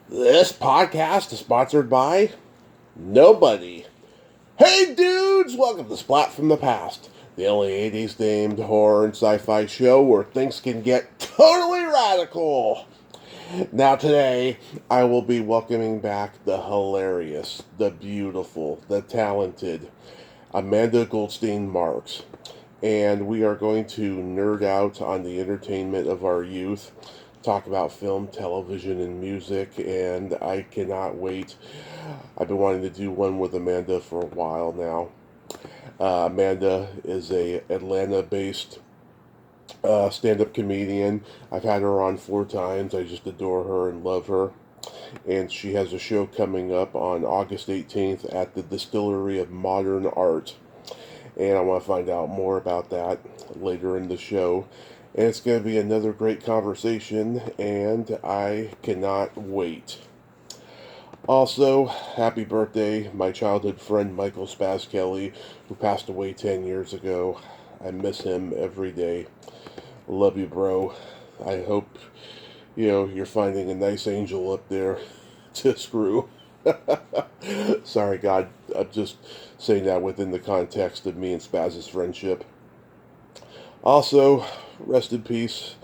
This podcast is sponsored by nobody. Hey dudes, welcome to Splat from the Past, the only 80s themed horror and sci-fi show where things can get totally radical. Now today, I will be welcoming back the hilarious, the beautiful, the talented Amanda Goldstein Marks. And we are going to nerd out on the entertainment of our youth, talk about film, television, and music, and I cannot wait. I've been wanting to do one with Amanda for a while now. Amanda is a Atlanta-based stand-up comedian. I've had her on 4 times. I just adore her and love her. And she has a show coming up on August 18th at the Distillery of Modern Art. And I want to find out more about that later in the show. And it's going to be another great conversation, and I cannot wait. Also, happy birthday, my childhood friend Michael Spaz Kelly, who passed away 10 years ago. I miss him every day. Love you, bro. I hope, you're finding a nice angel up there to screw. Sorry, God, I'm just saying that within the context of me and Spaz's friendship. Also, rest in peace,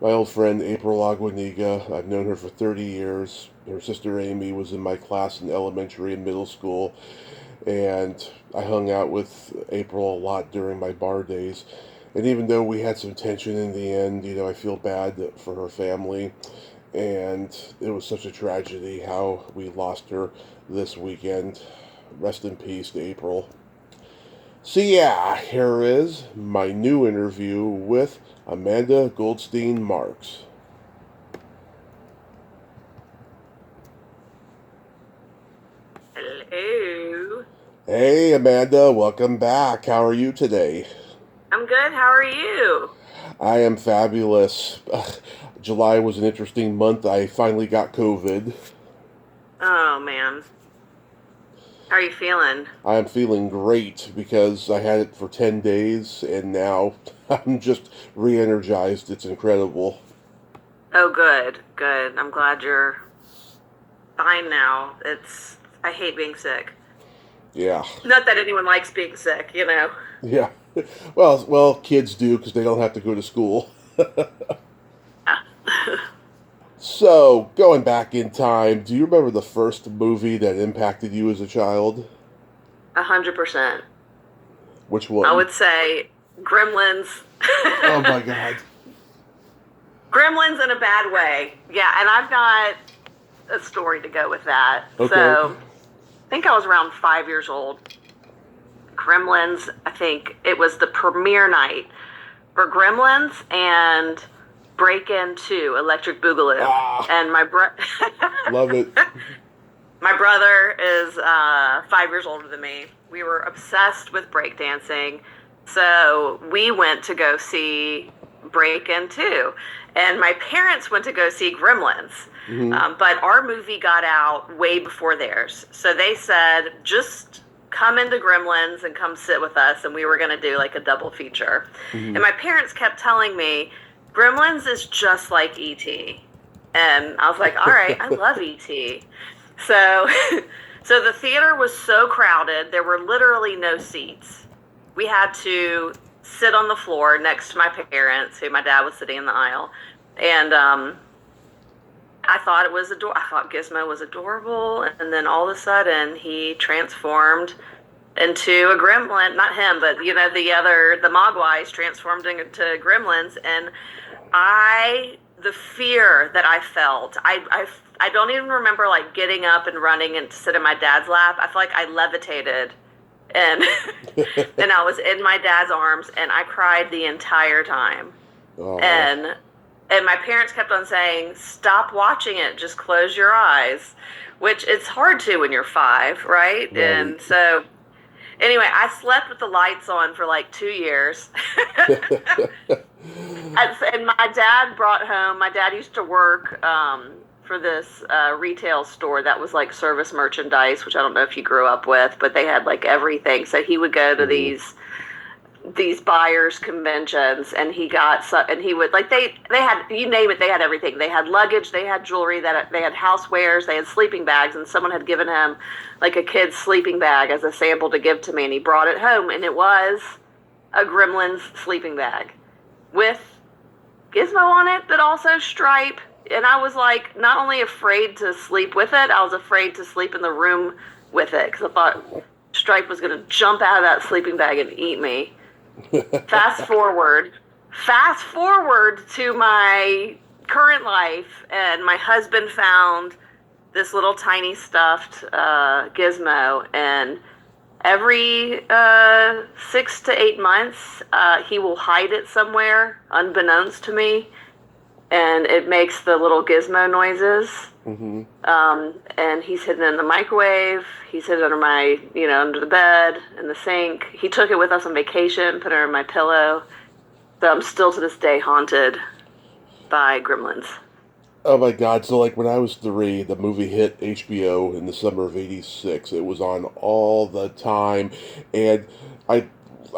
my old friend April Aguaniga. I've known her for 30 years. Her sister Amy was in my class in elementary and middle school, and I hung out with April a lot during my bar days. And even though we had some tension in the end, I feel bad for her family. And it was such a tragedy how we lost her this weekend. Rest in peace to April. So yeah, here is my new interview with Amanda Goldstein Marks. Hello. Hey Amanda, welcome back. How are you today? I'm good. How are you? I am fabulous. July was an interesting month. I finally got COVID. Oh, man. How are you feeling? I am feeling great because I had it for 10 days and now I'm just re-energized. It's incredible. Oh, good. Good. I'm glad you're fine now. I hate being sick. Yeah. Not that anyone likes being sick, Yeah. Well, kids do because they don't have to go to school. So, going back in time, do you remember the first movie that impacted you as a child? 100%. Which one? I would say Gremlins. Oh my God. Gremlins in a bad way. Yeah, and I've got a story to go with that. Okay. So, I think I was around 5 years old. Gremlins, I think it was the premiere night for Gremlins and Break-In 2, Electric Boogaloo. And Love it. my brother is 5 years older than me. We were obsessed with breakdancing, so we went to go see Break-In 2. And my parents went to go see Gremlins. Mm-hmm. But our movie got out way before theirs. So they said, just come into Gremlins and come sit with us, and we were going to do like a double feature. Mm-hmm. And my parents kept telling me, Gremlins is just like E.T. And I was like, all right, I love E.T. So the theater was so crowded, there were literally no seats. We had to sit on the floor next to my parents, who my dad was sitting in the aisle. And I thought I thought Gizmo was adorable, and then all of a sudden he transformed into a gremlin. Not him, but the Mogwais transformed into gremlins, and the fear that I felt, I don't even remember like getting up and running and to sit in my dad's lap. I feel like I levitated, and and I was in my dad's arms, and I cried the entire time. Oh. And my parents kept on saying, stop watching it, just close your eyes, which it's hard to when you're 5, right? And so, anyway, I slept with the lights on for like 2 years. And my dad used to work for this retail store that was like service merchandise, which I don't know if you grew up with, but they had like everything. So he would go to these these buyers conventions, and he got and he would like they had, you name it, they had everything. They had luggage, they had jewelry, that they had housewares, they had sleeping bags, and someone had given him like a kid's sleeping bag as a sample to give to me, and he brought it home, and it was a Gremlins sleeping bag with Gizmo on it, but also Stripe. And I was like, not only afraid to sleep with it, I was afraid to sleep in the room with it, because I thought Stripe was going to jump out of that sleeping bag and eat me. Fast forward to my current life, and my husband found this little tiny stuffed Gizmo, and every 6 to 8 months, he will hide it somewhere, unbeknownst to me, and it makes the little Gizmo noises. Mm-hmm. And he's hidden in the microwave. He's hidden under my, under the bed, in the sink. He took it with us on vacation, put it in my pillow. So I'm still to this day haunted by Gremlins. Oh my God! So like when I was 3, the movie hit HBO in the summer of '86. It was on all the time, and I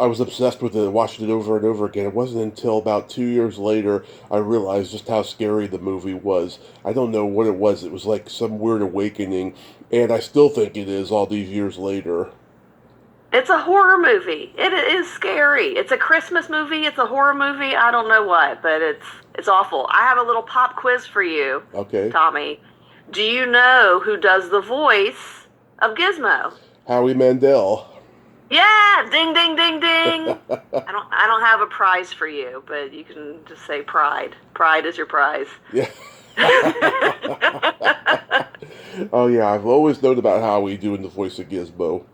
was obsessed with it, watching it over and over again. It wasn't until about 2 years later I realized just how scary the movie was. I don't know what it was. It was like some weird awakening, and I still think it is all these years later. It's a horror movie. It is scary. It's a Christmas movie. It's a horror movie. I don't know what, but it's awful. I have a little pop quiz for you, okay, Tommy. Do you know who does the voice of Gizmo? Howie Mandel. Yeah, ding, ding, ding, ding. I don't have a prize for you, but you can just say pride. Pride is your prize. Yeah. Oh yeah, I've always known about Howie doing the voice of Gizmo.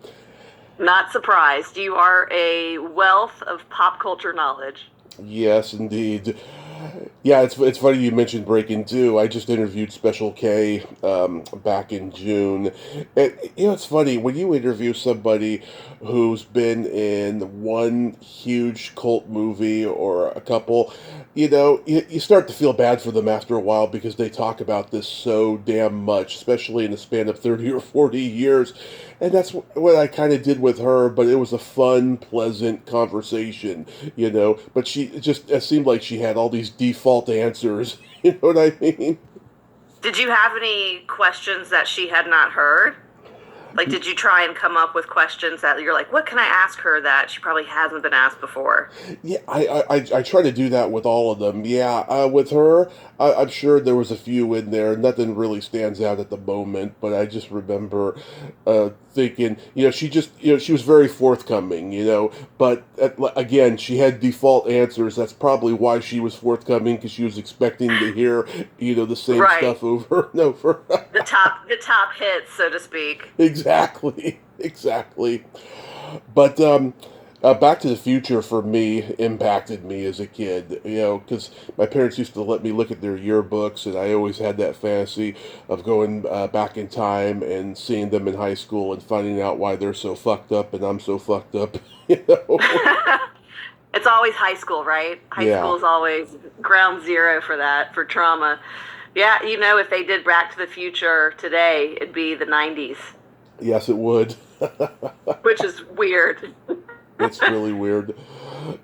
Not surprised. You are a wealth of pop culture knowledge. Yes, indeed. Yeah, it's funny you mentioned Breaking 2. I just interviewed Special K back in June. And, it's funny, when you interview somebody who's been in one huge cult movie or a couple, you start to feel bad for them after a while because they talk about this so damn much, especially in the span of 30 or 40 years. And that's what I kind of did with her, but it was a fun, pleasant conversation, But it seemed like she had all these default answers, you know what I mean? Did you have any questions that she had not heard? Like, did you try and come up with questions that you're like, what can I ask her that she probably hasn't been asked before? Yeah, I try to do that with all of them. Yeah, with her, I'm sure there was a few in there. Nothing really stands out at the moment, but I just remember thinking, she was very forthcoming, but again, she had default answers. That's probably why she was forthcoming, because she was expecting to hear, the same stuff over and over. the top hits, so to speak. Exactly. But Back to the Future for me impacted me as a kid, because my parents used to let me look at their yearbooks, and I always had that fantasy of going back in time and seeing them in high school and finding out why they're so fucked up and I'm so fucked up. It's always high school, right? High school is always ground zero for that, for trauma. Yeah, if they did Back to the Future today, it'd be the 90s. Yes, it would. Which is weird. It's really weird.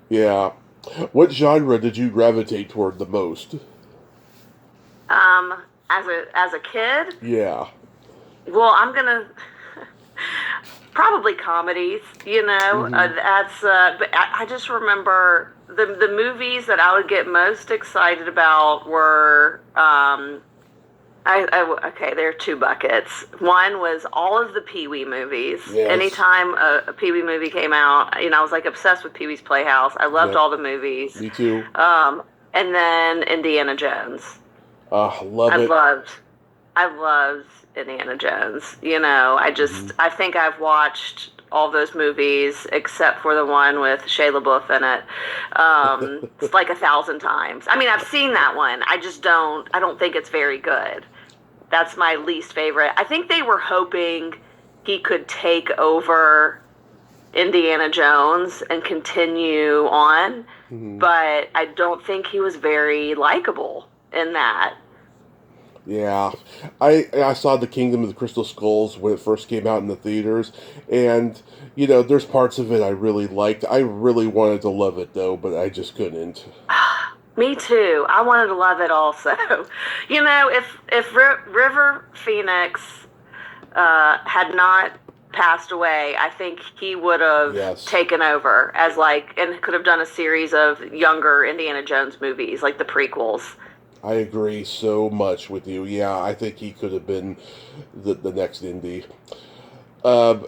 Yeah. What genre did you gravitate toward the most? As a kid? Yeah. Well, I'm gonna probably comedies. Mm-hmm. But I just remember the movies that I would get most excited about were okay, there are two buckets. One was all of the Pee-wee movies. Yes. Anytime a Pee-wee movie came out, I was like obsessed with Pee-wee's Playhouse. I loved all the movies. Me too. And then Indiana Jones. I loved Indiana Jones. I think I've watched all those movies except for the one with Shia LaBeouf in it. It's like 1,000 times. I mean, I've seen that one. I don't think it's very good. That's my least favorite. I think they were hoping he could take over Indiana Jones and continue on, but I don't think he was very likable in that. Yeah, I saw the Kingdom of the Crystal Skulls when it first came out in the theaters, and there's parts of it I really liked. I really wanted to love it though, but I just couldn't. Me too. I wanted to love it also. If River Phoenix had not passed away, I think he would have Yes, taken over as like and could have done a series of younger Indiana Jones movies, like the prequels. I agree so much with you. Yeah, I think he could have been the next indie.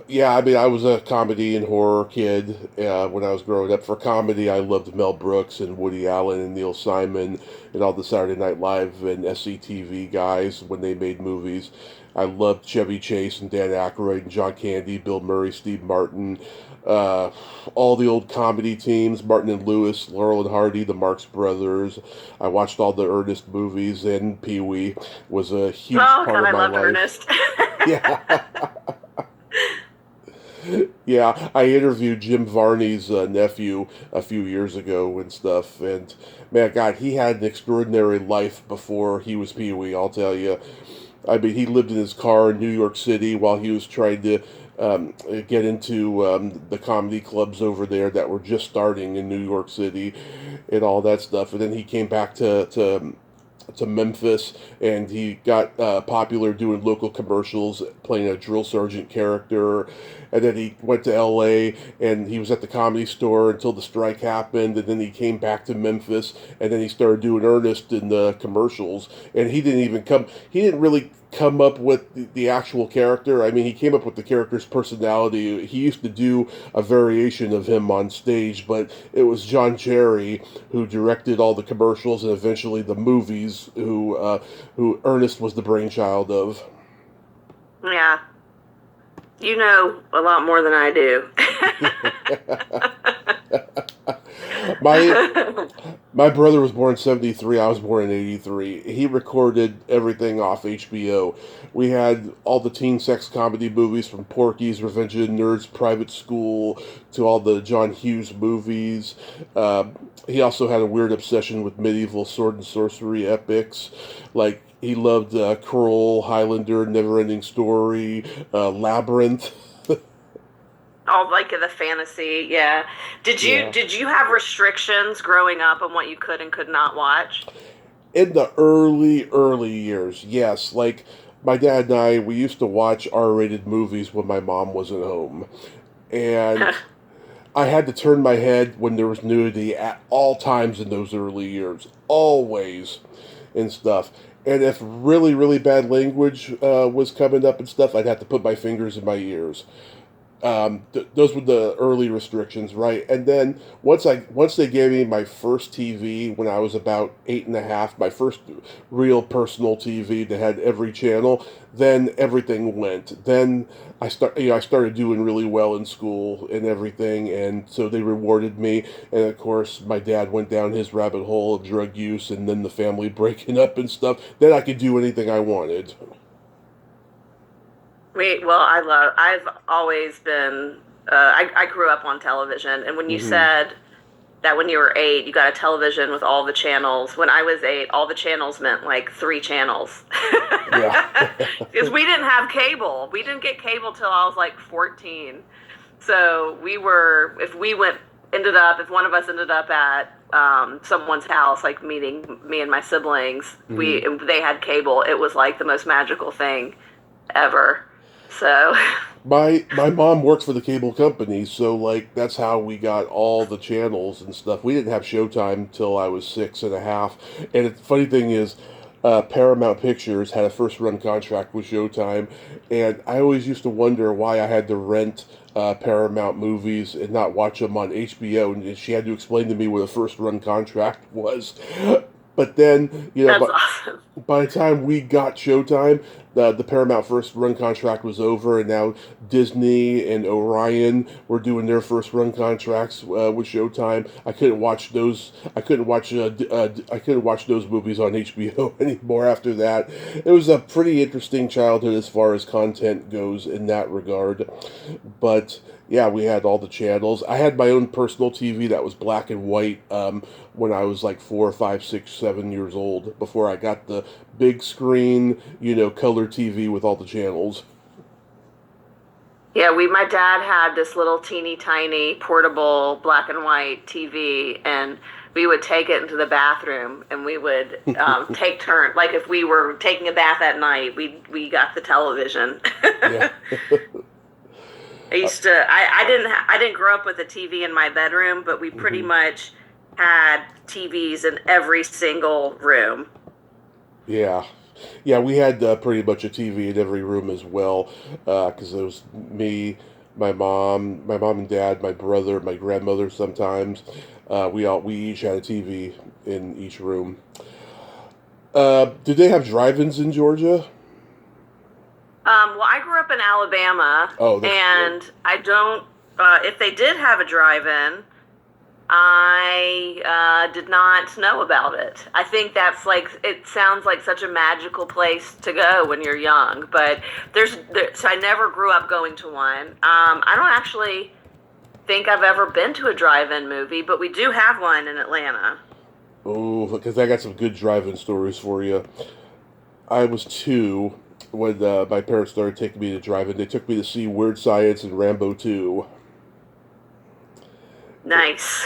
Yeah, I mean, I was a comedy and horror kid when I was growing up. For comedy, I loved Mel Brooks and Woody Allen and Neil Simon and all the Saturday Night Live and SCTV guys when they made movies. I loved Chevy Chase and Dan Aykroyd and John Candy, Bill Murray, Steve Martin, uh, all the old comedy teams, Martin and Lewis, Laurel and Hardy, the Marx Brothers. I watched all the Ernest movies, and Pee Wee was a huge Oh part God, of I my loved life. Ernest. Yeah. Yeah, I interviewed Jim Varney's nephew a few years ago and stuff, and man, God, he had an extraordinary life before he was Pee Wee. I'll tell you. I mean, he lived in his car in New York City while he was trying to get into the comedy clubs over there that were just starting in New York City, and all that stuff. And then he came back to Memphis, and he got popular doing local commercials, playing a drill sergeant character. And then he went to L.A. and he was at the Comedy Store until the strike happened. And then he came back to Memphis, and then he started doing Ernest in the commercials. And he didn't even come. He didn't really come up with the actual character. I mean, he came up with the character's personality. He used to do a variation of him on stage, but it was John Cherry who directed all the commercials and eventually the movies. Who Ernest was the brainchild of. Yeah, you know a lot more than I do. my My brother was born in 73. I was born in 83. He recorded everything off HBO. We had all the teen sex comedy movies from Porky's, Revenge of the Nerds, Private School, to all the John Hughes movies. He also had a weird obsession with medieval sword and sorcery epics. Like, he loved Kroll, Highlander, Neverending Story, Labyrinth. All like the fantasy, yeah. Did you Yeah. did you have restrictions growing up on what you could and could not watch? In the early years, yes. Like, my dad and I, we used to watch R-rated movies when my mom wasn't home. And I had to turn my head when there was nudity at all times in those early years. Always. And stuff. And if really, really bad language was coming up and stuff, I'd have to put my fingers in my ears. Those were the early restrictions, right? And then once they gave me my first TV when I was about 8 and a half, my first real personal TV that had every channel, then everything went. Then I started doing really well in school and everything, and so they rewarded me. And of course, my dad went down his rabbit hole of drug use, and then the family breaking up and stuff. Then I could do anything I wanted. Well, I've always been, I grew up on television. And when you Hmm. said that when you were 8, you got a television with all the channels, when I was 8, all the channels meant like 3 channels. Yeah. Because we didn't have cable. We didn't get cable till I was like 14. So if one of us ended up at someone's house, like meeting me and my siblings, Hmm. they had cable. It was like the most magical thing ever. So, My mom works for the cable company, so like that's how we got all the channels and stuff. We didn't have Showtime till I was 6 and a half. And the funny thing is, Paramount Pictures had a first run contract with Showtime, and I always used to wonder why I had to rent Paramount movies and not watch them on HBO. And she had to explain to me what a first run contract was. But then, that's awesome. by the time we got Showtime, the Paramount first run contract was over, and now Disney and Orion were doing their first run contracts with Showtime. I couldn't watch those. I couldn't watch those movies on HBO anymore after that. It was a pretty interesting childhood as far as content goes in that regard, but Yeah, we had all the channels. I had my own personal TV that was black and white when I was like 4, 5, 6, 7 years old. Before I got the big screen, color TV with all the channels. Yeah, my dad had this little teeny tiny portable black and white TV, and we would take it into the bathroom, and we would take turn. Like if we were taking a bath at night, we got the television. Yeah. I didn't grow up with a TV in my bedroom, but we pretty much had TVs in every single room. Yeah. Yeah, we had pretty much a TV in every room as well, because it was me, my mom and dad, my brother, my grandmother sometimes. We each had a TV in each room. Did they have drive-ins in Georgia? Well, I grew up in Alabama, Oh, that's and good. I don't. If they did have a drive-in, I did not know about it. I think that's like, it sounds like such a magical place to go when you're young, but so I never grew up going to one. I don't actually think I've ever been to a drive-in movie, but we do have one in Atlanta. Oh, because I got some good drive-in stories for you. I was 2 when my parents started taking me to drive-in. They took me to see Weird Science and Rambo 2. Nice.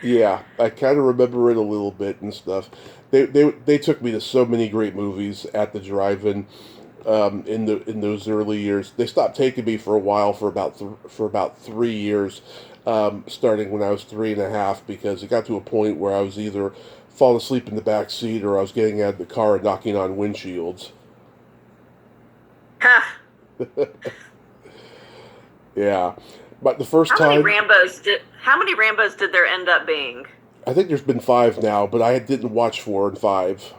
Yeah, I kind of remember it a little bit and stuff. They took me to so many great movies at the drive-in in those early years. They stopped taking me for a while for about 3 years, starting when I was 3.5, because it got to a point where I was either falling asleep in the back seat or I was getting out of the car and knocking on windshields. Yeah, but the first time, How many Rambos did there end up being? I think there's been 5 now, but I didn't watch 4 and 5.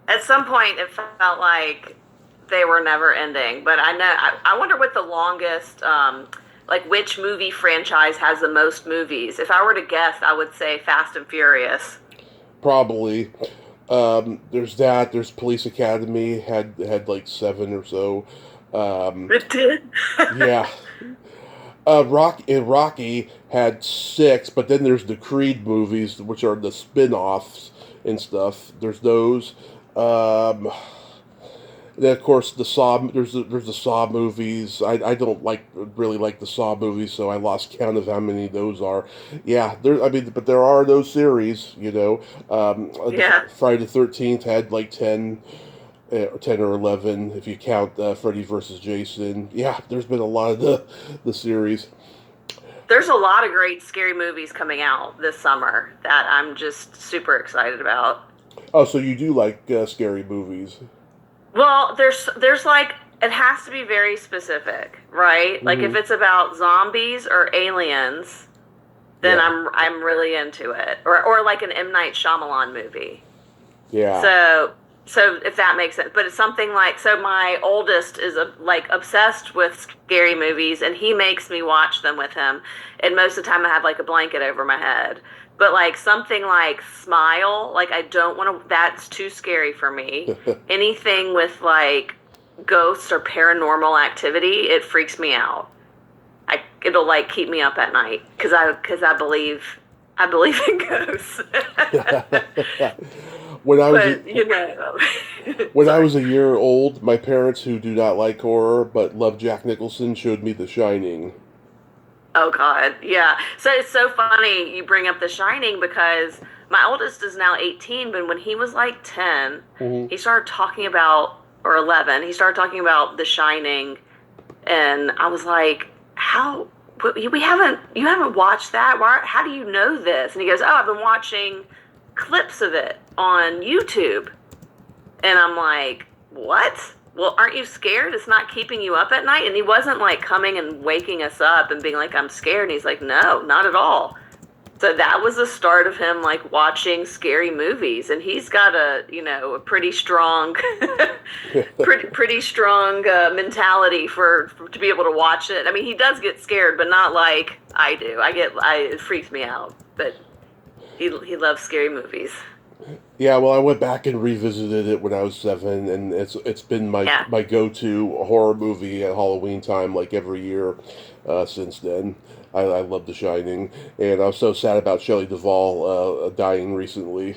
At some point, it felt like they were never ending. But I wonder what the longest, like which movie franchise has the most movies. If I were to guess, I would say Fast and Furious. Probably. There's that. There's Police Academy had like 7 or so. Um, It did. yeah. Rocky had 6, but then there's the Creed movies, which are the spin-offs and stuff. There's those. Um, then of course the Saw. There's the Saw movies. I don't really like the Saw movies, so I lost count of how many those are. Yeah, but there are those series. Yeah. Friday the 13th had like 10 or 11 if you count Freddy versus Jason. Yeah, there's been a lot of the series. There's a lot of great scary movies coming out this summer that I'm just super excited about. Oh, so you do like scary movies? Well, there's like, it has to be very specific, right? Like if Hmm. it's about zombies or aliens, then Yeah, I'm really into it. Or like an M. Night Shyamalan movie. yeah. So if that makes sense. But it's something like, so my oldest is like obsessed with scary movies, and he makes me watch them with him. And most of the time I have like a blanket over my head. But like something like Smile, like I don't want to, that's too scary for me. Anything with like ghosts or paranormal activity, it freaks me out. It'll like keep me up at night I believe in ghosts. when I was a, But you know, when I sorry. was a year old, my parents, who do not like horror but love Jack Nicholson, showed me The Shining. Oh God, yeah. So it's so funny you bring up The Shining because my oldest is now 18, but when he was like 10, Hmm. he started talking about, or 11, he started talking about The Shining, and I was like, "How? We haven't you haven't watched that? Why? How do you know this?" And he goes, "Oh, I've been watching clips of it on YouTube." And I'm like, "What? Well, aren't you scared? It's not keeping you up at night?" And he wasn't like coming and waking us up and being like, "I'm scared." And he's like, "No, not at all." So that was the start of him like watching scary movies, and he's got a pretty strong, pretty strong mentality for to be able to watch it. I mean, he does get scared, but not like I do. It freaks me out, but he loves scary movies. Yeah, well, I went back and revisited it when I was 7, and it's been Yeah. my go-to horror movie at Halloween time, like every year since then. I love The Shining, and I was so sad about Shelley Duvall dying recently.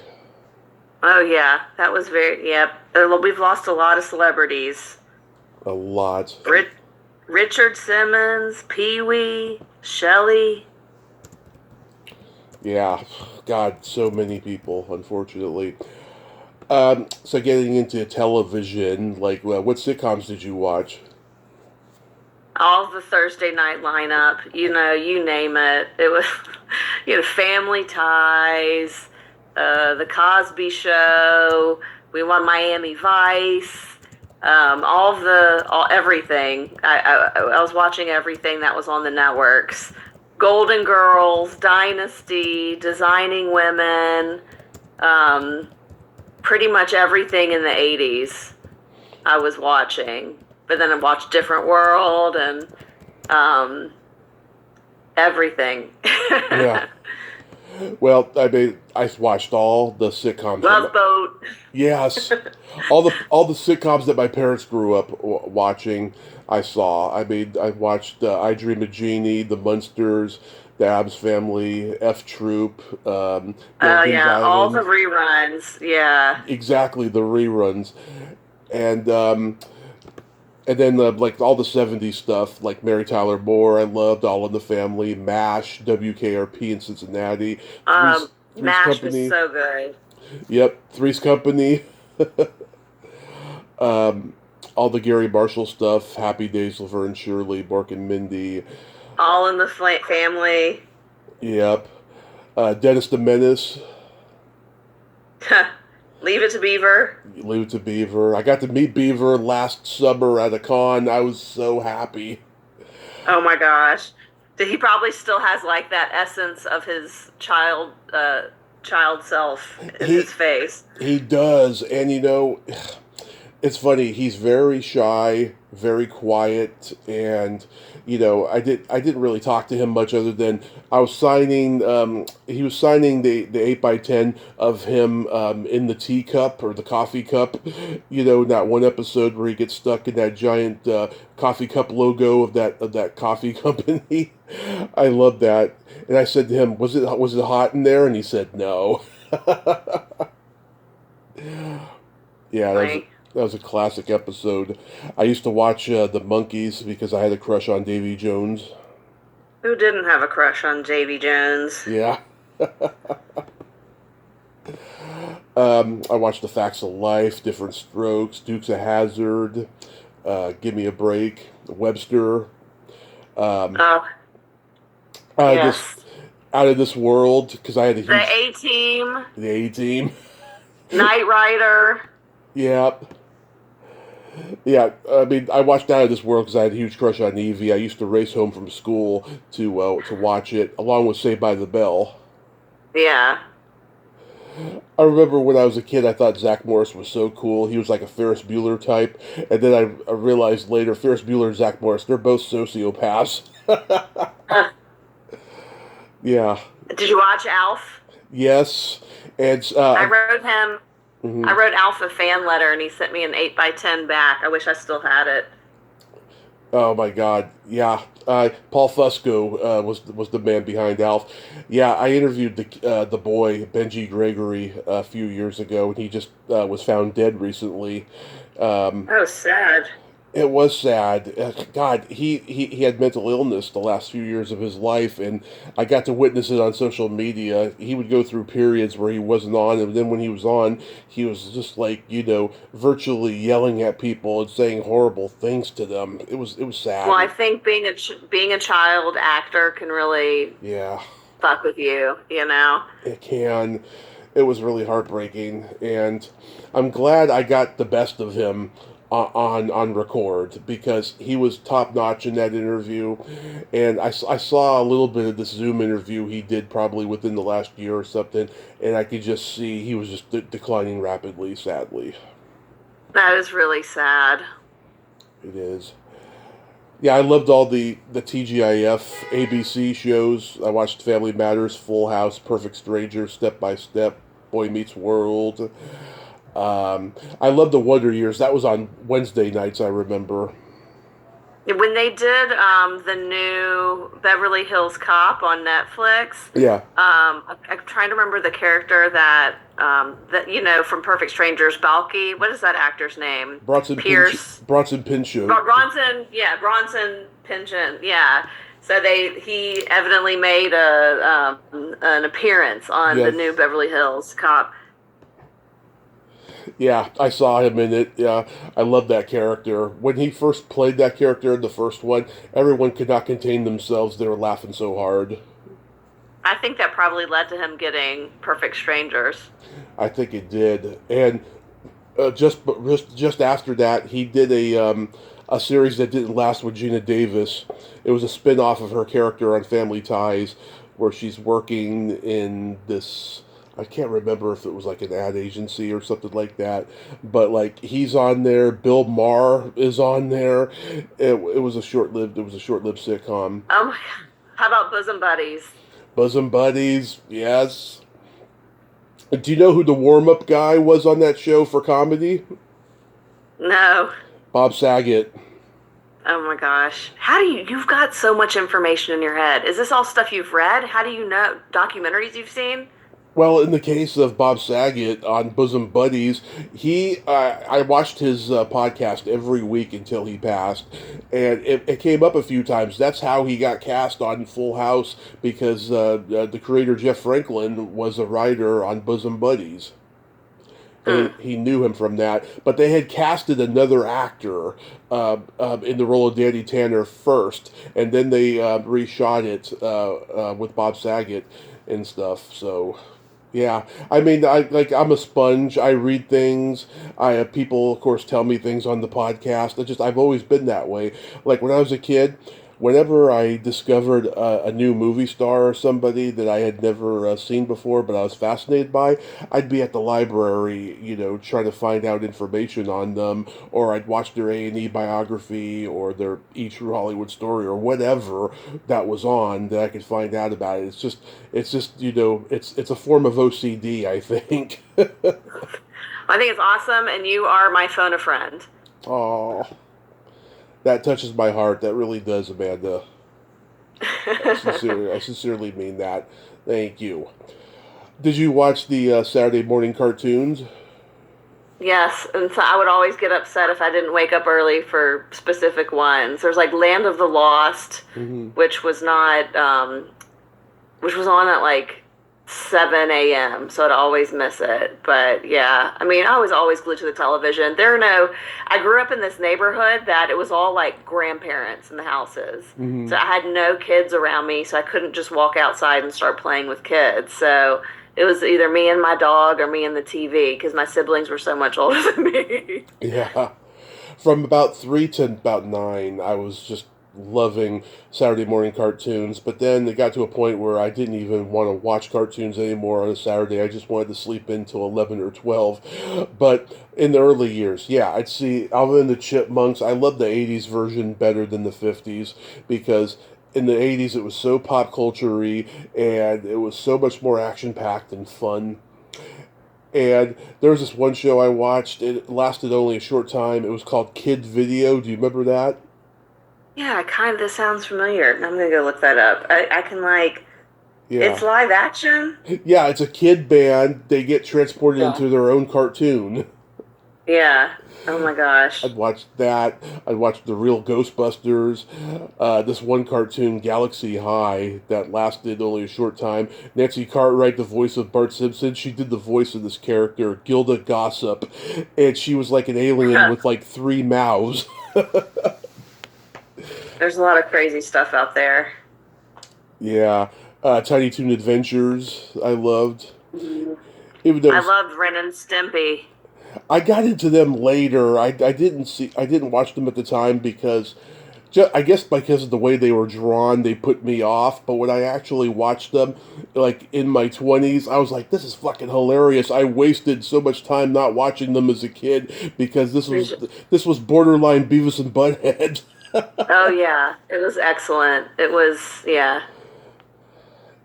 Oh yeah, that was very. Yep. We've lost a lot of celebrities. A lot. Rit- Richard Simmons, Pee Wee, Shelley. Yeah, God, so many people, unfortunately. So getting into television, like, what sitcoms did you watch? All the Thursday night lineup, you name it. It was, Family Ties, The Cosby Show. We won Miami Vice. All everything. I was watching everything that was on the networks. Golden Girls, Dynasty, Designing Women, um, pretty much everything in the 80s I was watching. But then I watched Different World and um, everything. Yeah. Well, I mean, I watched all the sitcoms that Love Boat. yes, all the sitcoms that my parents grew up watching. I saw. I mean, I watched I Dream of Jeannie, The Munsters, The Addams Family, F Troop, Oh Gilligan's yeah, all the Island. reruns. Yeah. Exactly, the reruns, and um, and then like all the '70s stuff, like Mary Tyler Moore. I loved All in the Family, MASH, WKRP in Cincinnati, Three's MASH was Company. so good. Yep, Three's Company. Um, all the Gary Marshall stuff, Happy Days, Laverne and Shirley, Mork and Mindy. All in the Family. Yep. Dennis the Menace, Leave It to Beaver. Leave It to Beaver. I got to meet Beaver last summer at a con. I was so happy. Oh my gosh. He probably still has like that essence of his child self in his He face. he does, and it's funny. He's very shy, very quiet, and I didn't really talk to him much other than I was signing. He was signing the 8x10 of him in the teacup or the coffee cup. That one episode where he gets stuck in that giant coffee cup logo of that coffee company. I love that, and I said to him, was it hot in there?" And he said, "No." Yeah, Like, that was a classic episode. I used to watch the Monkees because I had a crush on Davy Jones. who didn't have a crush on Davy Jones? Yeah. I watched The Facts of Life, Different Strokes, Dukes of Hazzard, Give Me a Break, Webster. Um, Oh, this yes. Out of This World because I had a The huge A Team, the A Team. Knight Rider. Yeah. Yeah, I mean, I watched Out of This World because I had a huge crush on Evie. I used to race home from school to watch it, along with Saved by the Bell. Yeah. I remember when I was a kid, I thought Zach Morris was so cool. He was like a Ferris Bueller type, and then I realized later Ferris Bueller and Zach Morris, they're both sociopaths. Uh, Yeah, did you watch Alf? yes, and I wrote him. I mhm. wrote Alf a fan letter, and he sent me an 8x10 back. I wish I still had it. Oh my God, yeah. Paul Fusco was the man behind Alf. Yeah, I interviewed the boy Benji Gregory a few years ago, and he just was found dead recently. Um, Oh, sad. it was sad. God, he had mental illness the last few years of his life, and I got to witness it on social media. He would go through periods where he wasn't on, and then when he was on, he was just like virtually yelling at people and saying horrible things to them. It was Well, I sad. think being a child actor can really Yeah, fuck with you. You know. it can. It was really heartbreaking, and I'm glad I got the best of him on record because he was top notch in that interview, and I saw a little bit of this Zoom interview he did probably within the last year or something, and I could just see he was just declining rapidly. Sadly, That is really sad. it is. Yeah, I loved all the TGIF ABC shows. I watched Family Matters, Full House, Perfect Stranger, Step by Step. Boy Meets World. I love the Wonder Years. That was on Wednesday nights, I remember. When they did the new Beverly Hills Cop on Netflix, Yeah. I'm trying to remember the character that from Perfect Strangers, Balky. What is that actor's name? Pierce. Bronson Pinchot. Bronson, yeah, Bronson Pinchot, yeah. So he evidently made an appearance on the Yes. new Beverly Hills Cop. Yeah, I saw him in it. Yeah, I love that character. When he first played that character in the first one, everyone could not contain themselves. They were laughing so hard. I think that probably led to him getting Perfect Strangers. I think it did. And just after that, he did a series that didn't last with Gina Davis. It was a spin-off of her character on Family Ties, where she's working in this. I can't remember if it was like an ad agency or something like that, but like he's on there. Bill Maher is on there. It was a short-lived. It was a short-lived sitcom. Oh my God. How about Bosom Buddies? Bosom Buddies, yes. Do you know who the warm-up guy was on that show for comedy? No. Bob Saget. Oh my gosh. You've got so much information in your head. Is this all stuff you've read? How do you know documentaries you've seen? Well, in the case of Bob Saget on Bosom Buddies, I watched his podcast every week until he passed, and it came up a few times. That's how he got cast on Full House, because the creator Jeff Franklin was a writer on Bosom Buddies. And he knew him from that, but they had casted another actor in the role of Danny Tanner first, and then they reshot it with Bob Saget and stuff. So, yeah, I mean, I'm a sponge. I read things. I have people, of course, tell me things on the podcast. I've always been that way. Like when I was a kid, whenever I discovered a new movie star or somebody that I had never seen before, but I was fascinated by, I'd be at the library, trying to find out information on them, or I'd watch their A&E biography or their E! True Hollywood Story or whatever that was on that I could find out about it. It's just it's a form of OCD, I think. I think it's awesome, and you are my phone a friend. Oh. That touches my heart. That really does, Amanda. I sincerely mean that. Thank you. Did you watch the Saturday morning cartoons? Yes, and so I would always get upset if I didn't wake up early for specific ones. There's like Land of the Lost, which was on at like 7 a.m., so I'd always miss it. But yeah, I mean, I was always glued to the television. I grew up in this neighborhood that it was all like grandparents in the houses. So I had no kids around me, so I couldn't just walk outside and start playing with kids. So it was either me and my dog or me and the TV, because my siblings were so much older than me. Yeah. From about 3 to about 9, I was just loving Saturday morning cartoons, but then it got to a point where I didn't even want to watch cartoons anymore on a Saturday. I just wanted to sleep in till 11 or 12. But in the early years, yeah, I'd see Alvin and the Chipmunks. I love the 80s version better than the 50s, because in the 80s it was so pop culture-y and it was so much more action-packed and fun. And there was this one show I watched. It lasted only a short time. It was called Kid Video. Do you remember that? Yeah, this sounds familiar. I'm gonna go look that up. I can Yeah. It's live action? Yeah, it's a kid band. They get transported into their own cartoon. Yeah. Oh my gosh. I'd watch that. I'd watch The Real Ghostbusters. This one cartoon, Galaxy High, that lasted only a short time. Nancy Cartwright, the voice of Bart Simpson, she did the voice of this character, Gilda Gossip. And she was like an alien with like 3 mouths. There's a lot of crazy stuff out there. Yeah. Tiny Toon Adventures, I loved. Even though I loved Ren and Stimpy. I got into them later. I didn't watch them at the time because, I guess because of the way they were drawn, they put me off. But when I actually watched them, like in my 20s, I was like, this is fucking hilarious. I wasted so much time not watching them as a kid because this was borderline Beavis and Butthead. Oh yeah, it was excellent. It was, yeah.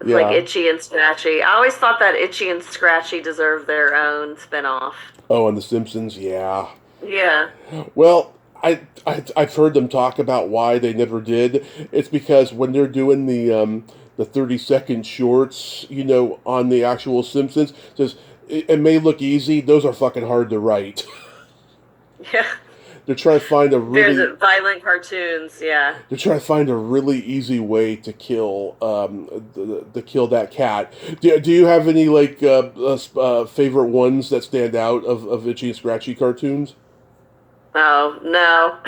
It's like Yeah. Itchy and Scratchy. I always thought that Itchy and Scratchy deserved their own spinoff. Oh, and The Simpsons. Yeah. Yeah. Well, I've heard them talk about why they never did. It's because when they're doing the 30-second shorts, on the actual Simpsons, it says it may look easy. Those are fucking hard to write. Yeah. They're trying to find a There's really violent cartoons. Yeah. they're trying to find a really easy way to kill kill that cat. Do you have any like favorite ones that stand out of Itchy and Scratchy cartoons? Oh no.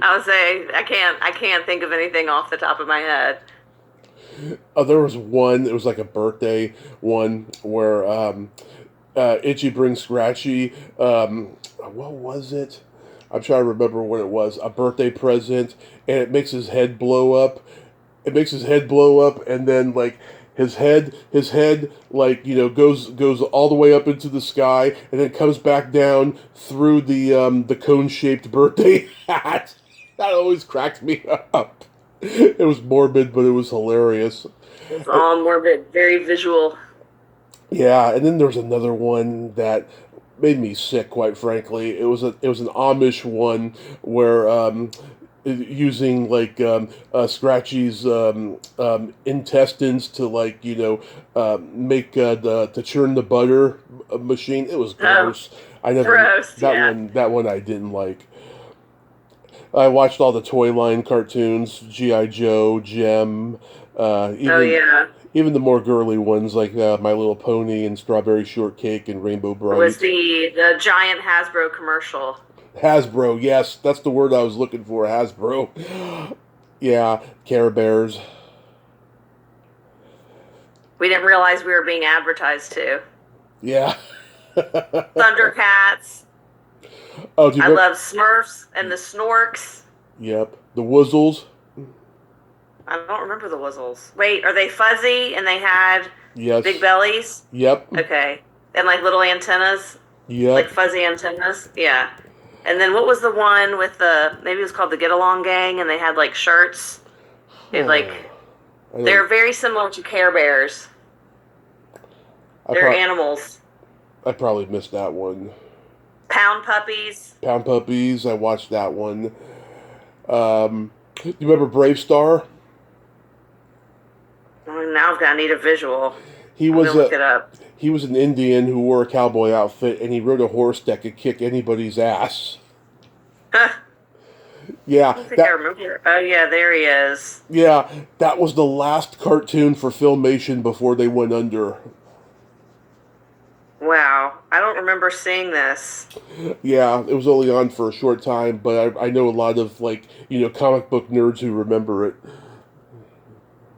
I would say I can't think of anything off the top of my head. Oh, there was one. It was like a birthday one where Itchy brings Scratchy. What was it? I'm trying to remember what it was. A birthday present, and it makes his head blow up. It makes his head blow up, and then like his head like goes all the way up into the sky, and then comes back down through the cone shaped birthday hat. That always cracked me up. It was morbid, but it was hilarious. It's all morbid, very visual. Yeah, and then there was another one that made me sick, quite frankly. It was an Amish one where using like Scratchy's intestines to like make the to churn the butter machine. It was Oh, gross. I never gross. that Yeah. one that one I didn't like. I watched all the toy line cartoons, GI Joe, Gem, Oh even yeah. even the more girly ones like My Little Pony and Strawberry Shortcake and Rainbow It was Bright. the giant Hasbro commercial. Hasbro, yes, that's the word I was looking for. Hasbro. Yeah, Care Bears. We didn't realize we were being advertised to. Yeah. Thundercats. Oh, do you I remember? love Smurfs and the Snorks. Yep. The Wuzzles. I don't remember the Wuzzles. Wait, are they fuzzy and they had Yes. big bellies? Yep. Okay. And like little antennas? Like Yep. fuzzy antennas? Yeah. And then what was the one with maybe it was called the Get Along Gang and they had like shirts? It like, I they're don't. very similar to Care Bears. I, They're pro- animals. I probably missed that one. Pound puppies. Pound Puppies. I watched that one. Do you remember Brave Star? Oh, now I need a visual. He I'm was gonna look a it up. he was an Indian who wore a cowboy outfit, and he rode a horse that could kick anybody's ass. I Yeah, don't think I that remember. Oh yeah, there he is. yeah, that was the last cartoon for Filmation before they went under. Wow, I don't remember seeing this. Yeah, it was only on for a short time, but I know a lot of like comic book nerds who remember it.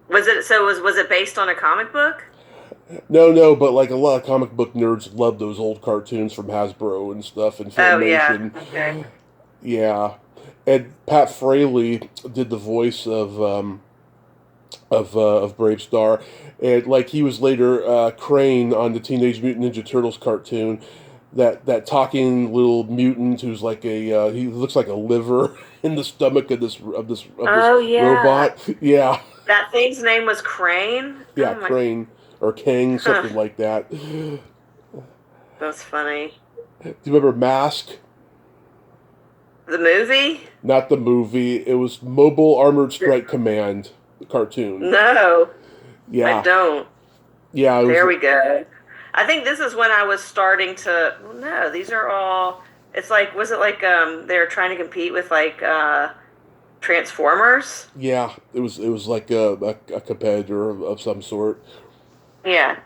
Was it based on a comic book? No, but like a lot of comic book nerds love those old cartoons from Hasbro and stuff and Oh yeah. Filmation. Okay. Yeah, and Pat Fraley did the voice of Brave Star, and like he was later Crane on the Teenage Mutant Ninja Turtles cartoon. That talking little mutant who's like he looks like a liver in the stomach of this Oh yeah. robot. Yeah, That thing's name was Crane. yeah, Oh my. Crane or Kang, Huh, something like that. Do that's funny. you remember Mask? The movie? Not the movie. It was Mobile Armored Strike Command cartoon. No, I Yeah, don't. yeah. It There was. we go. I think this is when I was starting to. Well, no, these are all. It's like, was it like they're trying to compete with like Transformers? Yeah, it was like a competitor of some sort. Yeah,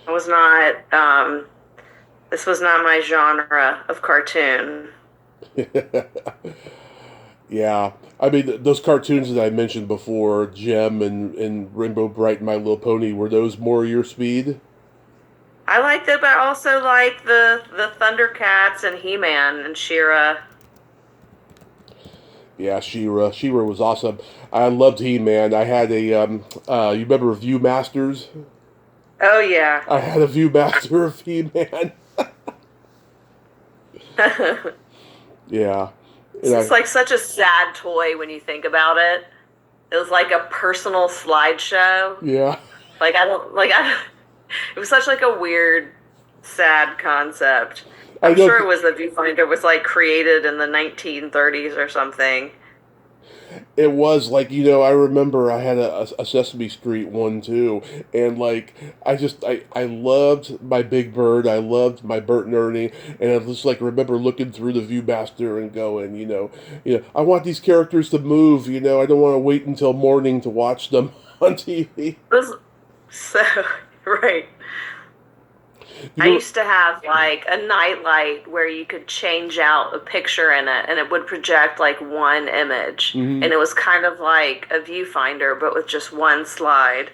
I was not. This was not my genre of cartoon. Yeah, I mean those cartoons that I mentioned before, Gem and Rainbow Bright and My Little Pony, were those more your speed? I liked it, but I also like the Thundercats and He-Man and She-Ra. Yeah, She-Ra was awesome. I loved He-Man. I had a you remember Viewmasters? Oh yeah. I had a Viewmaster of He-Man. Yeah, It's and just like such a sad toy when you think about it. It was like a personal slideshow. Yeah. Like I don't like I. It was such like a weird, sad concept. I I'm know. sure it was the viewfinder was like created in the 1930s or something. It was like, I remember I had a Sesame Street one too, and like I loved my Big Bird, I loved my Bert and Ernie, and I just like remember looking through the Viewmaster and going, I want these characters to move, I don't want to wait until morning to watch them on TV. It was so right. You I know, used to have like a nightlight where you could change out a picture in it and it would project like one image. hmm And it was kind of like a viewfinder, but with just one slide.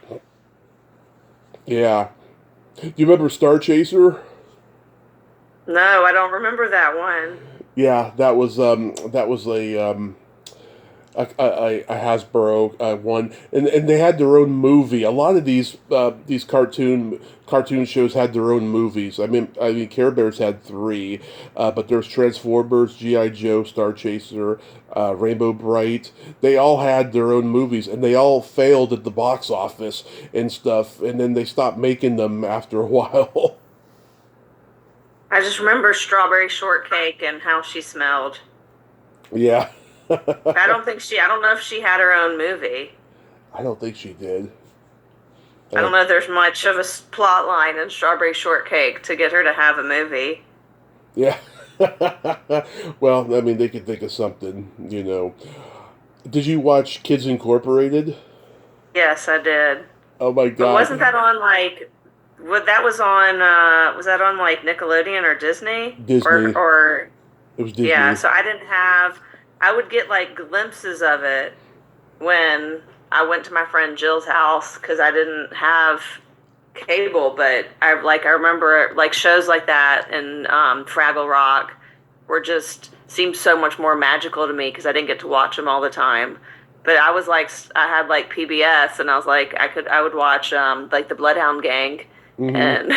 yeah. Do you remember Star Chaser? No, I don't remember that one. Yeah, that was a Hasbro one, and they had their own movie. A lot of these cartoon shows had their own movies. I mean, Care Bears had three, but there's Transformers, GI Joe, Star Chaser, Rainbow Bright. They all had their own movies, and they all failed at the box office and stuff. And then they stopped making them after a while. I just remember Strawberry Shortcake and how she smelled. Yeah, I don't know if she had her own movie. I don't think she did. I don't know if there's much of a plot line in Strawberry Shortcake to get her to have a movie. Yeah. Well, I mean, they could think of something. Did you watch Kids Incorporated? Yes, I did. Oh my But God. wasn't that on like was that on like Nickelodeon or Disney? Disney. Or It was yeah, Disney. so I would get like glimpses of it when I went to my friend Jill's house because I didn't have cable, but I remember like shows like that and Fraggle Rock were just seemed so much more magical to me because I didn't get to watch them all the time. But I was like I had like PBS and I was like I would watch like the Bloodhound Gang hmm and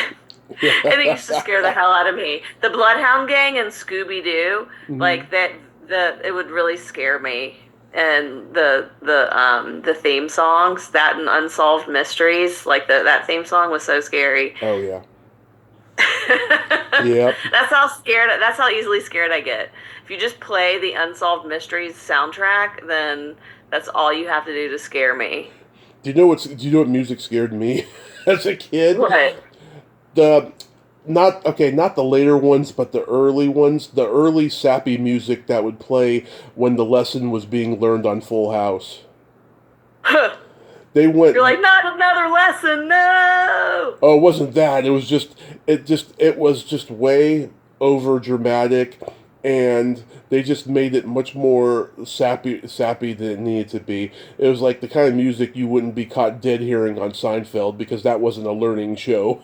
and it used to scare the hell out of me. The Bloodhound Gang and Scooby Doo, hmm like it would really scare me. And the theme songs, that and Unsolved Mysteries, like that theme song was so scary. Oh yeah. Yep. That's how easily scared I get. If you just play the Unsolved Mysteries soundtrack, then that's all you have to do to scare me. Do you know what music scared me as a kid? What? The not the later ones, but the early ones, the early sappy music that would play when the lesson was being learned on Full House. They went. You're like, not another lesson, no. Oh, it wasn't that. It was just way over dramatic, and they just made it much more sappy than it needed to be. It was like the kind of music you wouldn't be caught dead hearing on Seinfeld because that wasn't a learning show.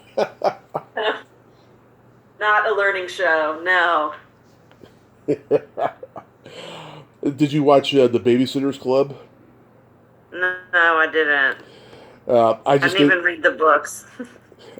Not a learning show, no. Did you watch The Babysitters Club? No, I didn't. I I just didn't even read the books.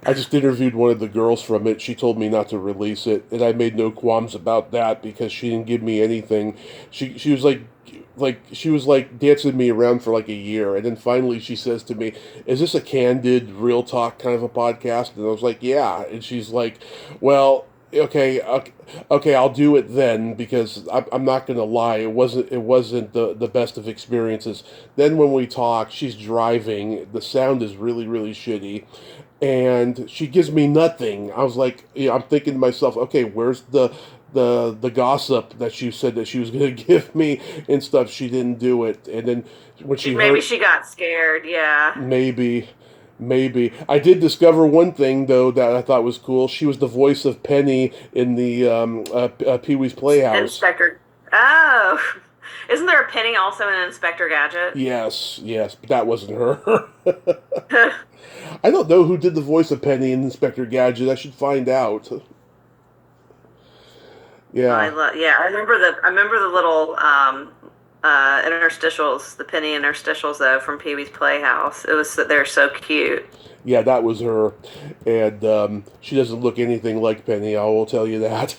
I just interviewed one of the girls from it. She told me not to release it, and I made no qualms about that because she didn't give me anything. She was like dancing me around for like a year, and then finally she says to me, "Is this a candid, real talk kind of a podcast?" And I was like, "Yeah." And she's like, "Well, okay, I'll do it then because I'm not gonna lie. It wasn't the best of experiences." Then when we talk, she's driving. The sound is really really shitty, and she gives me nothing. I was like, I'm thinking to myself, okay, where's the gossip that she said that she was going to give me and stuff? She didn't do it. And then when she Maybe heard, she got scared, yeah. maybe I did discover one thing though that I thought was cool. She was the voice of Penny in the Pee Wee's Playhouse. Inspector. Oh. Isn't there a Penny also in Inspector Gadget? Yes, but that wasn't her. I don't know who did the voice of Penny in Inspector Gadget. I should find out. Yeah. Yeah, I remember the little interstitials, the penny interstitials though from Pee Wee's Playhouse. They're so cute. Yeah, that was her, and she doesn't look anything like Penny. I will tell you that.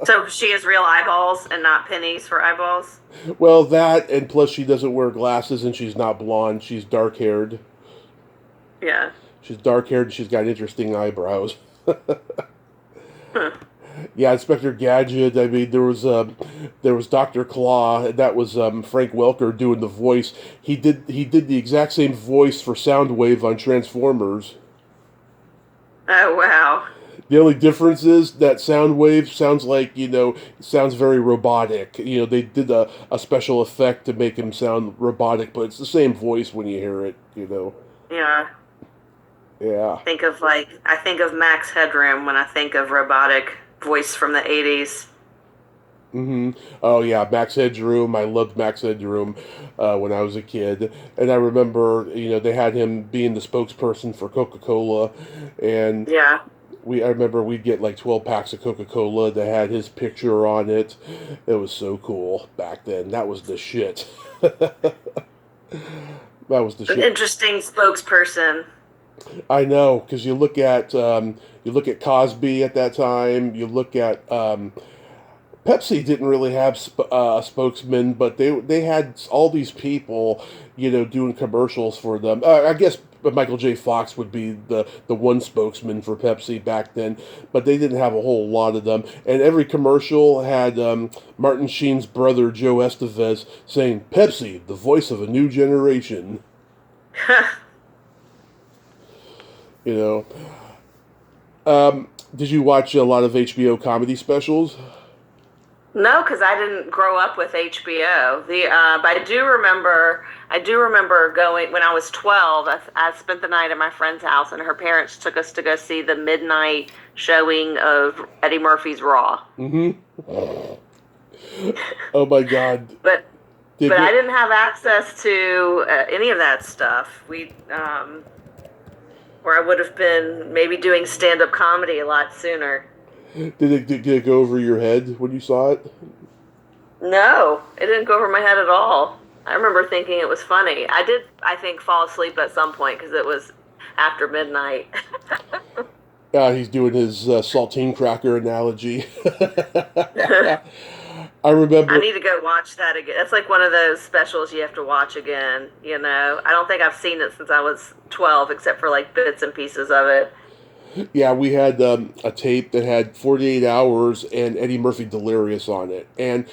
So she has real eyeballs and not pennies for eyeballs. Well, that, and plus she doesn't wear glasses, and she's not blonde. She's dark haired. Yeah. She's dark haired, and she's got interesting eyebrows. Huh. Yeah, Inspector Gadget. I mean, there was Dr. Claw. And that was Frank Welker doing the voice. He did the exact same voice for Soundwave on Transformers. Oh wow. The only difference is that Soundwave sounds like, sounds very robotic. They did a special effect to make him sound robotic, but it's the same voice when you hear it. Yeah. Yeah. I think of Max Headroom when I think of robotic voice from the 80s. Oh yeah, Max Headroom. I loved Max Headroom when I was a kid, and I remember, they had him being the spokesperson for Coca-Cola, and Yeah. I remember we'd get like 12 packs of Coca-Cola that had his picture on it. It was so cool back then. That was the shit. That was the An shit. interesting spokesperson. I know, because you look at Cosby at that time. You look at Pepsi didn't really have a spokesman, but they had all these people, doing commercials for them. I guess Michael J. Fox would be the one spokesman for Pepsi back then, but they didn't have a whole lot of them. And every commercial had Martin Sheen's brother Joe Estevez saying, "Pepsi, the voice of a new generation." You know. Did you watch a lot of HBO comedy specials? No, because I didn't grow up with HBO. But I do remember going when I was 12. I spent the night at my friend's house, and her parents took us to go see the midnight showing of Eddie Murphy's Raw. Oh my God! But Did I you, didn't have access to any of that stuff. Where I would have been maybe doing stand-up comedy a lot sooner. did it go over your head when you saw it? No, it didn't go over my head at all. I remember thinking it was funny. I did, I think, fall asleep at some point because it was after midnight. He's doing his saltine cracker analogy. I remember. I need to go watch that again. That's like one of those specials you have to watch again, I don't think I've seen it since I was 12, except for like bits and pieces of it. Yeah, we had a tape that had 48 hours and Eddie Murphy Delirious on it. And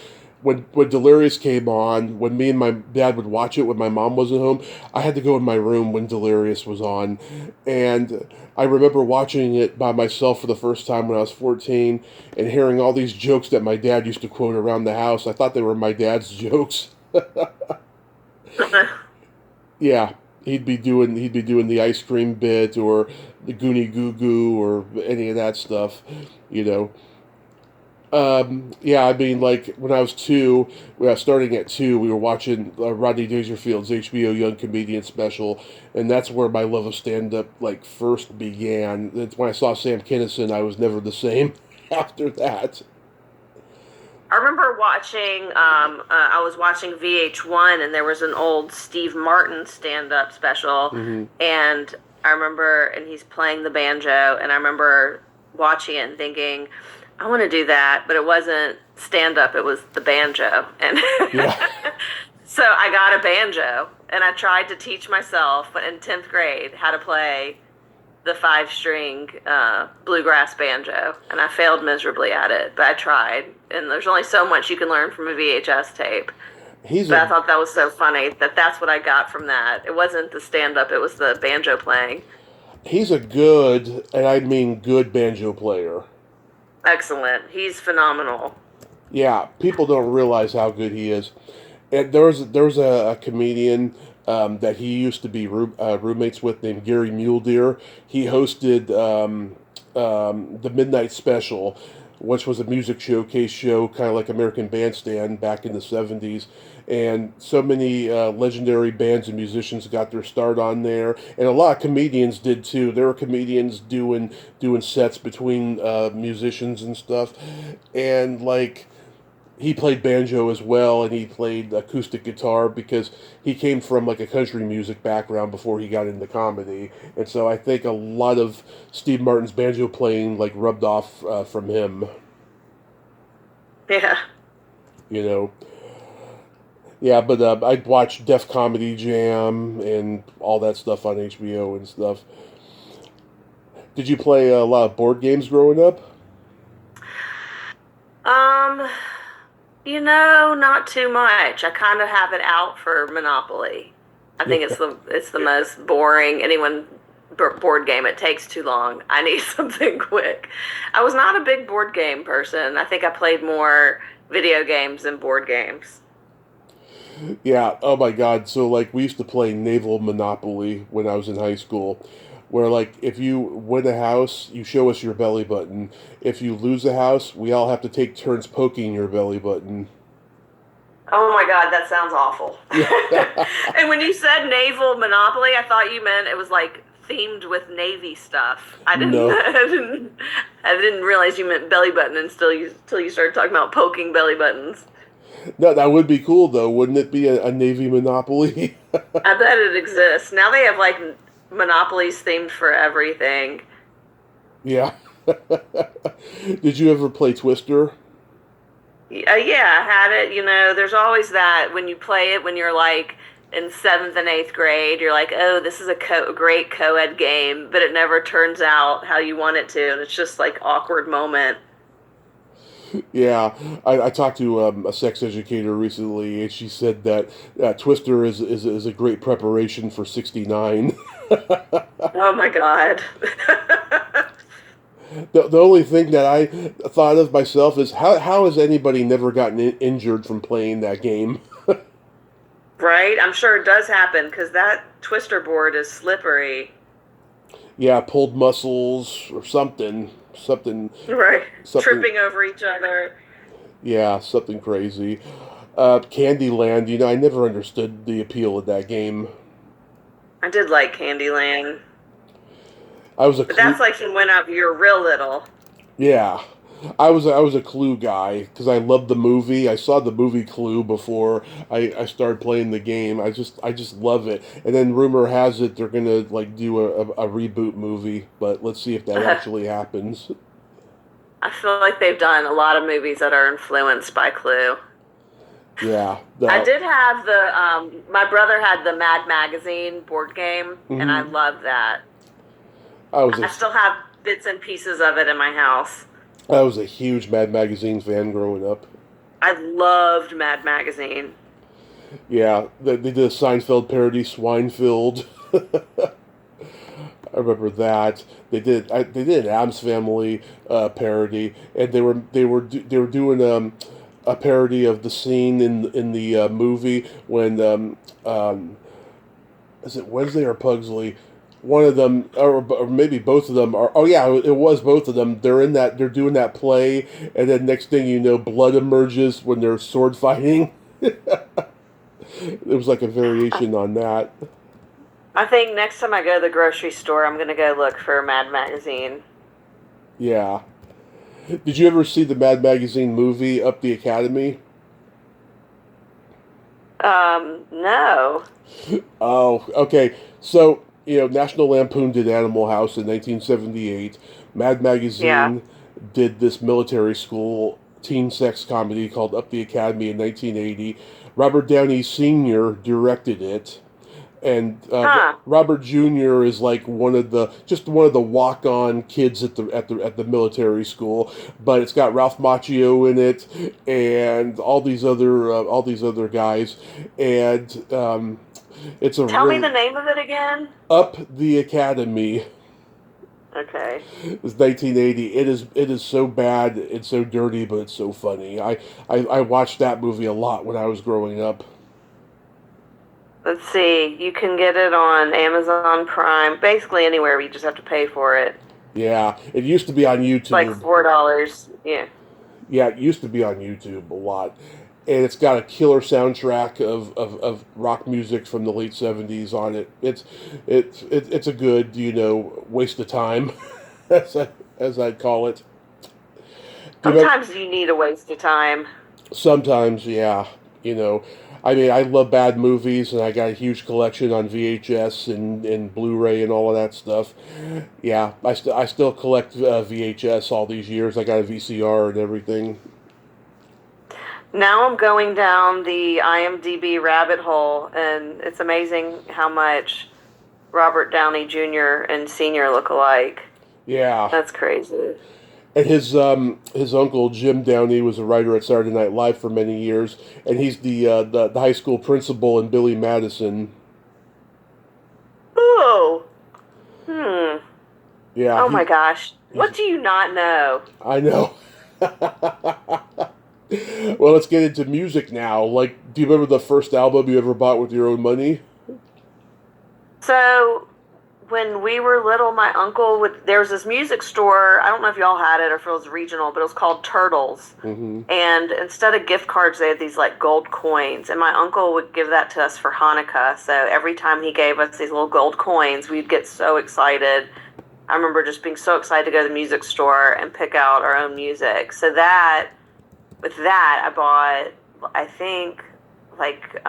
when Delirious came on, when me and my dad would watch it when my mom wasn't home, I had to go in my room when Delirious was on. And I remember watching it by myself for the first time when I was 14 and hearing all these jokes that my dad used to quote around the house. I thought they were my dad's jokes. Yeah, he'd be doing the ice cream bit or the Goonie Goo Goo or any of that stuff, you know. Yeah, I mean, like when I was two, starting at two, we were watching Rodney Dangerfield's HBO Young Comedian special, and that's where my love of stand-up like first began. That's when I saw Sam Kinison. I was never the same after that. I remember watching, I was watching VH1 and there was an old Steve Martin stand-up special, and I remember, and he's playing the banjo, and I remember watching it and thinking, I want to do that, but it wasn't stand-up, it was the banjo. And Yeah. so I got a banjo, and I tried to teach myself in 10th grade how to play the 5-string bluegrass banjo, and I failed miserably at it, but I tried. And there's only so much you can learn from a VHS tape. But I thought that was so funny that's what I got from that. It wasn't the stand-up, it was the banjo playing. He's a good, and I mean good banjo player. Excellent. He's phenomenal. Yeah, people don't realize how good he is. And there was a comedian that he used to be roommates with named Gary Muledeer. He hosted the Midnight Special, which was a music showcase show, kind of like American Bandstand back in the 70s. And so many legendary bands and musicians got their start on there, and a lot of comedians did too. There were comedians doing sets between musicians and stuff, and like he played banjo as well, and he played acoustic guitar because he came from like a country music background before he got into comedy, and so I think a lot of Steve Martin's banjo playing like rubbed off from him. Yeah. You know, yeah, but I'd watch Def Comedy Jam and all that stuff on HBO and stuff. Did you play a lot of board games growing up? Um, not too much. I kind of have it out for Monopoly. I think it's the most boring board game. It takes too long. I need something quick. I was not a big board game person. I think I played more video games than board games. Yeah, oh my God. So, like, we used to play Naval Monopoly when I was in high school, where, like, if you win a house, you show us your belly button. If you lose a house, we all have to take turns poking your belly button. Oh my God, that sounds awful. Yeah. And when you said naval monopoly, I thought you meant it was like themed with Navy stuff. I didn't, No. I didn't, I didn't realize you meant belly button until you started talking about poking belly buttons. No, that would be cool, though. Wouldn't it be a Navy Monopoly? I bet it exists. Now they have like monopolies themed for everything. Yeah. Did you ever play Twister? Yeah, I had it. There's always that when you play it when you're like in seventh and eighth grade, you're like, oh, this is a great co-ed game, but it never turns out how you want it to, and it's just like awkward moment. Yeah, I talked to a sex educator recently, and she said that Twister is a great preparation for 69. Oh my God. The only thing that I thought of myself is how has anybody never gotten injured from playing that game? Right? I'm sure it does happen because that twister board is slippery. Yeah, pulled muscles or something, Right. something. Tripping over each other. Yeah, something crazy. Candyland. I never understood the appeal of that game. I did like Candyland. I was a But clue. that's like when you're real little. Yeah, I was a Clue guy because I loved the movie. I saw the movie Clue before I started playing the game. I just love it. And then rumor has it they're gonna like do a reboot movie, but let's see if that actually happens. I feel like they've done a lot of movies that are influenced by Clue. Yeah. I did have my brother had the Mad Magazine board game, and I Mhm. love that. I was I still have bits and pieces of it in my house. a huge Mad Magazine fan growing up. I loved Mad Magazine. Yeah, they did a Seinfeld parody, Swinefilled. I remember that they did an Adams Family parody, and they were doing a parody of the scene in the movie when is it Wednesday or Pugsley? One of them, or maybe both of them are. Oh yeah, it was both of them. They're doing that play, and then next thing you know, blood emerges when they're sword fighting. It was like a variation on that. I think next time I go to the grocery store, I'm going to go look for Mad Magazine. Yeah. Did you ever see the Mad Magazine movie Up the Academy? No. Oh, okay. So, National Lampoon did Animal House in 1978. Mad Yeah. Magazine did this military school teen sex comedy called Up the Academy in 1980. Robert Downey Sr. directed it. And Huh. Robert Jr. is like one of the walk-on kids at the military school, but it's got Ralph Macchio in it and all these other guys, and it's a Tell me really the name of it again. Up the Academy. Okay. It's 1980. It is so bad, it's so dirty, but it's so funny. I watched that movie a lot when I was growing up. Let's see. You can get it on Amazon Prime. Basically anywhere, you just have to pay for it. Yeah, it used to be on It's like YouTube. $4. Yeah. Yeah, it used to be on YouTube a lot. And it's got a killer soundtrack of rock music from the late 70s on it. It's a good, waste of time, as I'd call it. Do you remember, Sometimes you need a waste of time. Sometimes, yeah. I mean, I love bad movies, and I got a huge collection on VHS and Blu-ray and all of that stuff. Yeah, I still collect VHS all these years. I got a VCR and everything. Now I'm going down the IMDb rabbit hole, and it's amazing how much Robert Downey Jr. and Sr. look alike. Yeah, That's crazy. and his uncle Jim Downey was a writer at Saturday Night Live for many years, and he's the high school principal in Billy Madison. Oh, hmm. Yeah, Oh my gosh. What do you not know? I know. Well, let's get into music now. Like, do you remember the first album you ever bought with your own money? So, when we were little, my uncle would, there was this music store. I don't know if y'all had it or if it was regional, but it was called Turtles. Mm-hmm. And instead of gift cards, they had these like gold coins. And my uncle would give that to us for Hanukkah. So every time he gave us these little gold coins, we'd get so excited. I remember just being so excited to go to the music store and pick out our own music. So with that, I bought, I think, like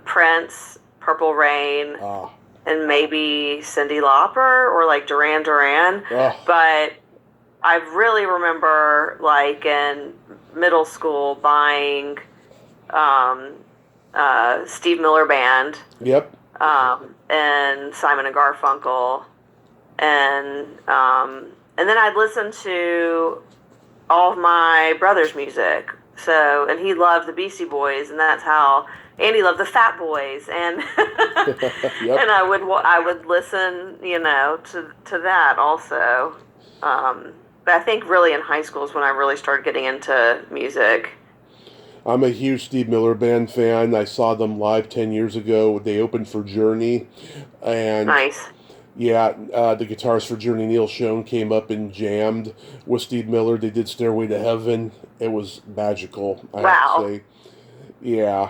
Prince, Purple Rain, Ah, and maybe Cyndi Lauper or like Duran Duran. ah, But I really remember like in middle school buying um, Steve Miller Band yep. and Simon and Garfunkel, and then I'd listen to all of my brother's music. So, and he loved the Beastie Boys, and that's how Andy loved the Fat Boys, and Yep. and I would listen, to that also. But I think really in high school is when I really started getting into music. I'm a huge Steve Miller Band fan. I saw them live 10 years ago. They opened for Journey. And Nice. yeah, the guitarist for Journey, Neil Schon, came up and jammed with Steve Miller. They did Stairway to Heaven. It was magical, I have to Wow. say. Yeah.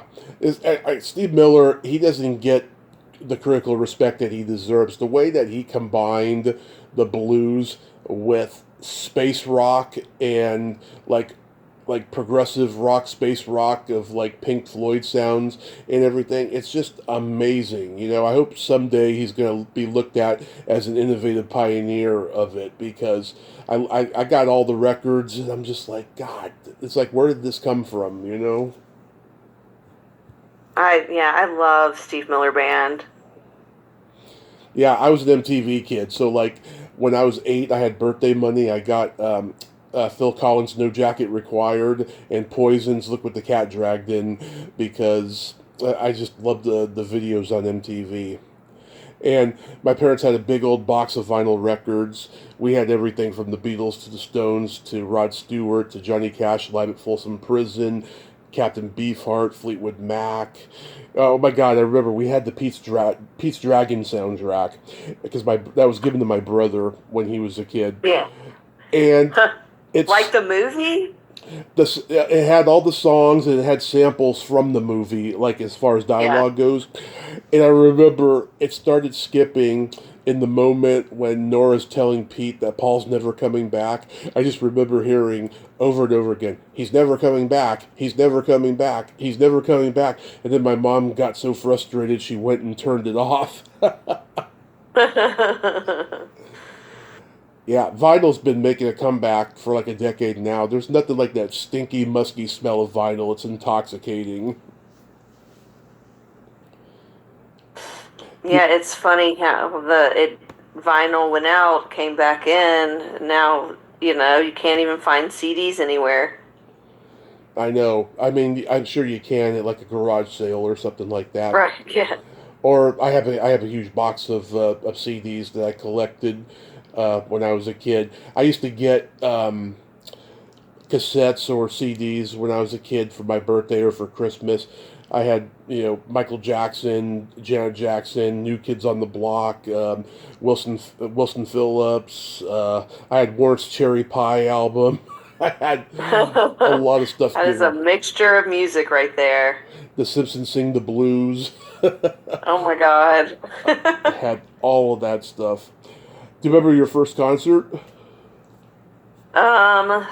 Steve Miller, he doesn't get the critical respect that he deserves. The way that he combined the blues with space rock and like progressive rock, space rock of like Pink Floyd sounds and everything. It's just amazing. I hope someday he's going to be looked at as an innovative pioneer of it because I got all the records and I'm just like, God, it's like, where did this come from? I love Steve Miller Band. Yeah, I was an MTV kid, so like when I was 8, I had birthday money. I got Phil Collins' "No Jacket Required" and Poison's "Look What the Cat Dragged In" because I just loved the videos on MTV. And my parents had a big old box of vinyl records. We had everything from the Beatles to the Stones to Rod Stewart to Johnny Cash live at Folsom Prison, Captain Beefheart, Fleetwood Mac. Oh my God! I remember we had the Pete's Dragon soundtrack because that was given to my brother when he was a kid, Yeah. and Like it's the movie? it had all the songs and it had samples from the movie, like as far as Yeah. dialogue goes. And I remember it started skipping in the moment when Nora's telling Pete that Paul's never coming back. I just remember hearing over and over again, "He's never coming back. He's never coming back. He's never coming back." And then my mom got so frustrated she went and turned it off. Yeah, vinyl's been making a comeback for like a decade now. There's nothing like that stinky, musky smell of vinyl. It's intoxicating. Yeah, it's funny how vinyl went out, came back in. Now, you can't even find CDs anywhere. I know. I mean, I'm sure you can at like a garage sale or something like that. Right, yeah. Or I have a huge box of CDs that I collected when I was a kid. I used to get cassettes or CDs when I was a kid for my birthday or for Christmas. I had Michael Jackson, Janet Jackson, New Kids on the Block, Wilson Phillips. I had Warren's Cherry Pie album. I had a lot of stuff. That is a mixture of music right there. The Simpsons Sing the Blues. Oh my God. Had all of that stuff. Do you remember your first concert? Um,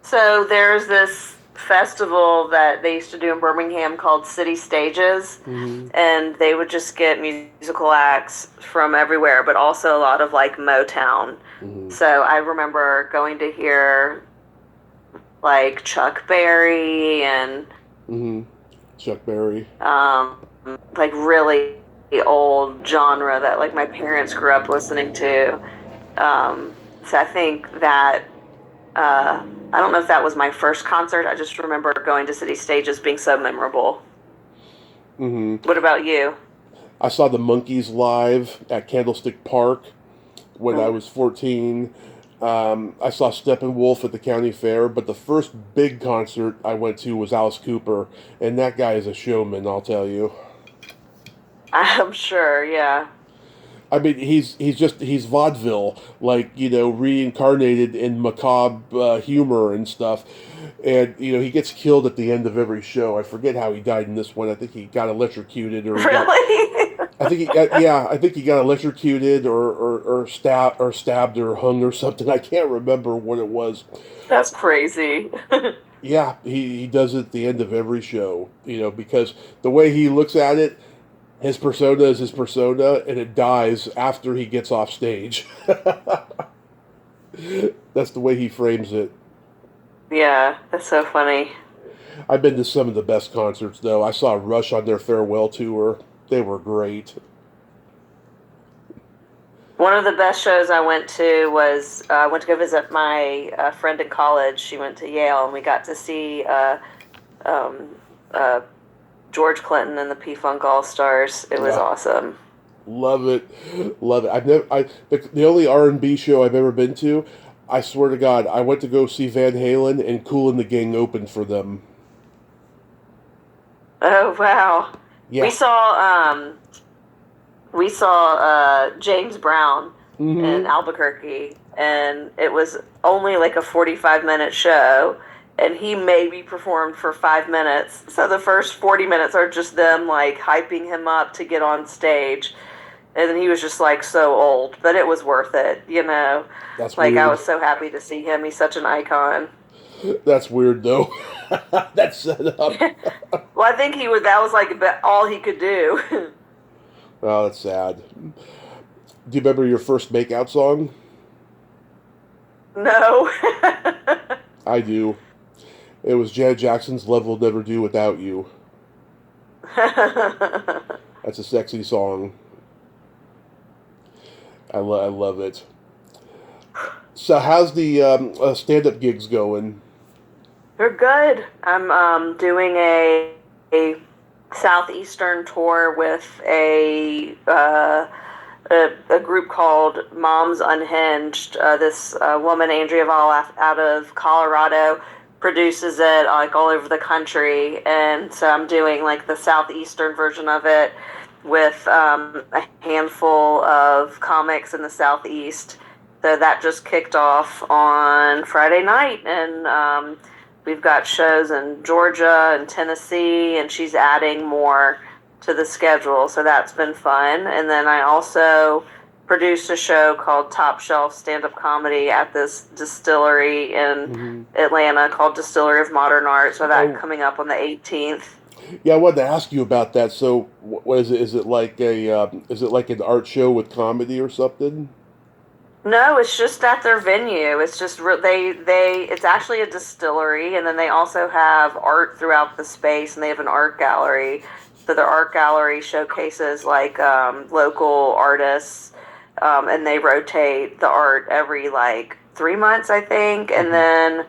So there's this festival that they used to do in Birmingham called City Stages, Mm-hmm. and they would just get musical acts from everywhere, but also a lot of like Motown. Mm-hmm. So I remember going to hear like Chuck Berry and Mm-hmm. Chuck Berry. um, like really old genre that like my parents grew up listening to. So I think that I don't know if that was my first concert. I just remember going to City Stages being so memorable. Mm-hmm. What about you? I saw the Monkees live at Candlestick Park when I Mm. was 14. I saw Steppenwolf at the county fair, but the first big concert I went to was Alice Cooper, and that guy is a showman, I'll tell you. I'm sure, yeah. I mean, he's vaudeville, like, reincarnated in macabre humor and stuff, and he gets killed at the end of every show. I forget how he died in this one. I think he got electrocuted, or he got. Really? I think he got, yeah, I think he got electrocuted or stabbed or hung or something. I can't remember what it was. That's crazy. Yeah, he does it at the end of every show, because the way he looks at it, his persona is his persona, and it dies after he gets off stage. That's the way he frames it. Yeah, that's so funny. I've been to some of the best concerts, though. I saw Rush on their farewell tour. They were great. One of the best shows I went to was I went to go visit my friend in college. She went to Yale, and we got to see um, uh, George Clinton and the P Funk All Stars. It was Yeah, awesome. love it, love it. I've never, the only R&B show I've ever been to. I swear to God, I went to go see Van Halen, and Kool and the Gang opened for them. Oh wow. We Yeah. saw um we saw James Brown in Mm-hmm. Albuquerque, and it was only like a 45-minute show, and he maybe performed for 5 minutes. So the first 40 minutes are just them like hyping him up to get on stage. And then he was just like so old, but it was worth it. That's Like I weird. was so happy to see him. He's such an icon. That's weird, though. That's set up. Well, I think that was like all he could do. Oh, that's sad. Do you remember your first makeout song? No. I do. It was Janet Jackson's "Love Will Never Do Without You." That's a sexy song. I love it. So, how's the stand-up gigs going? They're good. I'm doing a southeastern tour with a group called Moms Unhinged. This woman, Andrea Val, out of Colorado, produces it like all over the country, and so I'm doing like the southeastern version of it with a handful of comics in the southeast. So that just kicked off on Friday night, and we've got shows in Georgia and Tennessee, and she's adding more to the schedule, so that's been fun. And then I also produced a show called Top Shelf Stand-Up Comedy at this distillery in Hmm. Atlanta called Distillery of Modern Art, so that Oh, coming up on the 18th. yeah. I wanted to ask you about that. So, what is it? Is it like an art show with comedy or something? No, it's just at their venue. It's just it's actually a distillery, and then they also have art throughout the space, and they have an art gallery. So their art gallery showcases like local artists, and they rotate the art every like 3 months, I think. And Hmm. then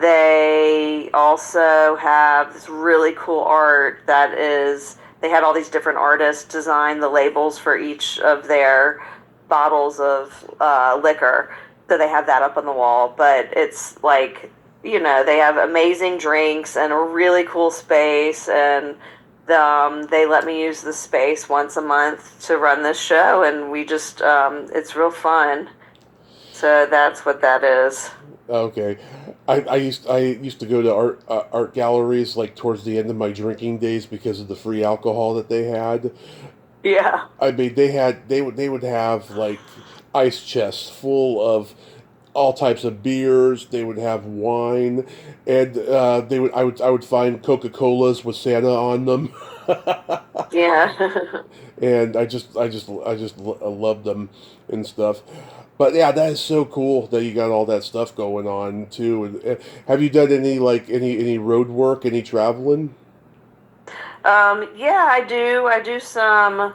they also have this really cool art that is, they had all these different artists design the labels for each of their bottles of liquor. So they have that up on the wall. But it's like, they have amazing drinks and a really cool space. And they let me use the space once a month to run this show. And we just, it's real fun. So that's what that is. Okay, I used to go to art galleries like towards the end of my drinking days because of the free alcohol that they had. Yeah. I mean, they would have like ice chests full of all types of beers. They would have wine, and I would find Coca-Colas with Santa on them. Yeah. And I love them and stuff. But yeah, that is so cool that you got all that stuff going on too. And have you done any any road work, any traveling? Yeah, I do. I do some.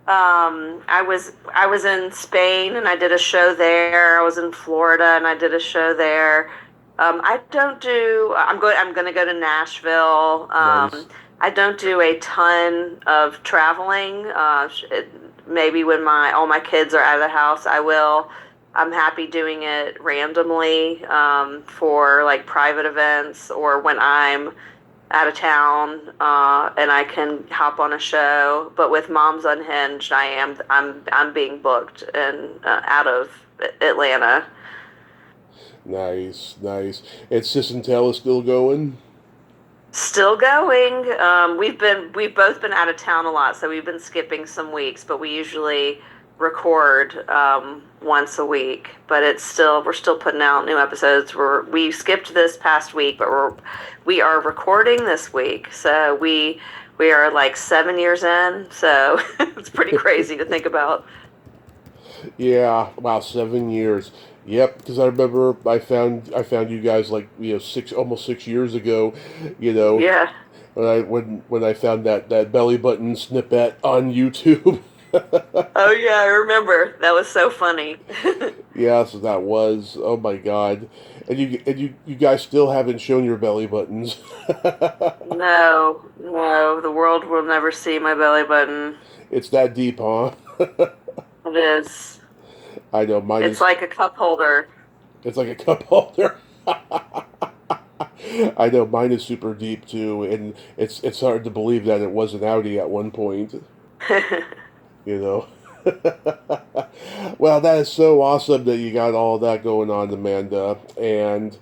I was in Spain and I did a show there. I was in Florida and I did a show there. I don't do. I'm going to go to Nashville. Nice. I don't do a ton of traveling. Maybe when my all my kids are out of the house, I will. I'm happy doing it randomly for like private events or when I'm out of town and I can hop on a show. But with Moms Unhinged, I'm being booked and out of Atlanta. Nice, nice. And Sis and Tell is still going? Still going. We've both been out of town a lot, so we've been skipping some weeks, but we usually record once a week. But we're still putting out new episodes. We skipped this past week, but we are recording this week. So we are like 7 years in. So it's pretty crazy to think about. Yeah, wow, 7 years. Yep, because I remember I found you guys like almost 6 years ago, you know, Yeah. when I found that belly button snippet on YouTube. Oh yeah, I remember. That was so funny. Yes, that was. Oh my God, you guys still haven't shown your belly buttons. No, no, the world will never see my belly button. It's that deep, huh? It is. I know mine It's is. like a cup holder. It's like a cup holder. I know mine is super deep too, and it's hard to believe that it was an Audi at one point. You know. Well, that is so awesome that you got all that going on, Amanda, and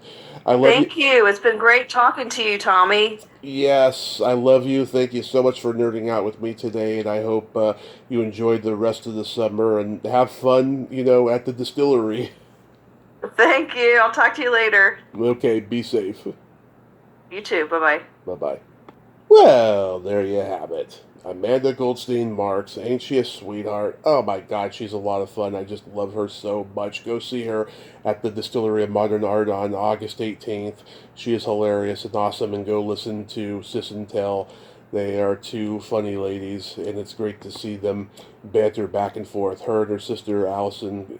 I love you. Thank you. It's been great talking to you, Tommy. Yes, I love you. Thank you so much for nerding out with me today, and I hope you enjoyed the rest of the summer and have fun, at the distillery. Thank you. I'll talk to you later. Okay, be safe. You too. Bye bye. Bye bye. Well, there you have it. Amanda Goldstein Marks. Ain't she a sweetheart? Oh my God, she's a lot of fun. I just love her so much. Go see her at the Distillery of Modern Art on August 18th. She is hilarious and awesome. And go listen to Sis and Tell. They are two funny ladies, and it's great to see them banter back and forth. Her and her sister Allison.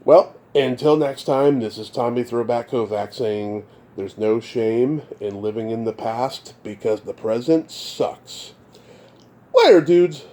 Well, until next time, this is Tommy Throwback Kovac saying there's no shame in living in the past because the present sucks. Later, dudes.